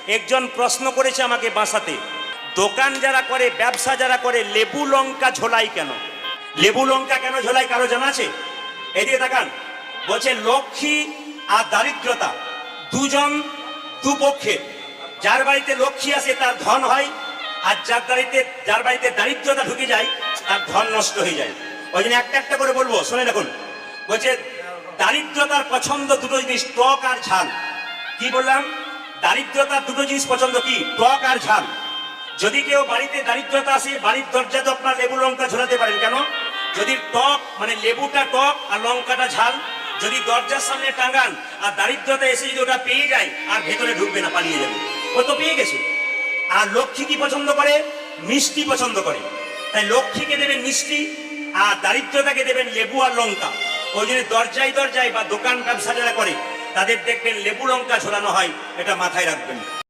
একজন প্রশ্ন করেছে আমাকে বাসাতে, দোকান যারা করে, ব্যবসা যারা করে, লেবু লঙ্কা ঝোলাই কেন? লেবু লঙ্কা কেন ঝোলাই কারো জানা আছে? এদিকে তাকান। বলছে লক্ষ্মী আর দারিদ্রতা দুজন দুপক্ষের। যার বাড়িতে লক্ষ্মী আসে তার ধন হয়, আর যার বাড়িতে দারিদ্রতা ঢুকে যায় তার ধন নষ্ট হয়ে যায়। ওই জন্য একটা একটা করে বলবো, শুনে দেখুন। বলছে দারিদ্রতার পছন্দ দুটো জিনিস, টক আর ঝাল। কি বললাম? দারিদ্রতার দুটো জিনিস পছন্দ, কি? টক আর ঝাল। যদি কেউ বাড়িতে দারিদ্রতা আসে, বাড়ির দরজাতে আপনার লেবু লঙ্কা ঝোলাতে পারেন। কেন? যদি টক মানে লেবুটা টক আর লঙ্কাটা ঝাল, যদি দরজার সামনে টাঙ্গান আর দারিদ্রতা এসে যদি ওটা পেয়ে যায় আর ভেতরে ঢুকবে না, পালিয়ে যাবে, ও তো পেয়ে গেছে। আর লক্ষ্মী কি পছন্দ করে? মিষ্টি পছন্দ করে। তাই লক্ষ্মীকে দেবেন মিষ্টি, আর দারিদ্রতাকে দেবেন লেবু আর লঙ্কা। ওই জন্য দরজায় দরজায় বা দোকান ব্যবসা যারা করে তাদের দেখবেন লেবু লঙ্কা ঝোলানো হয়, এটা মাথায় রাখবেন।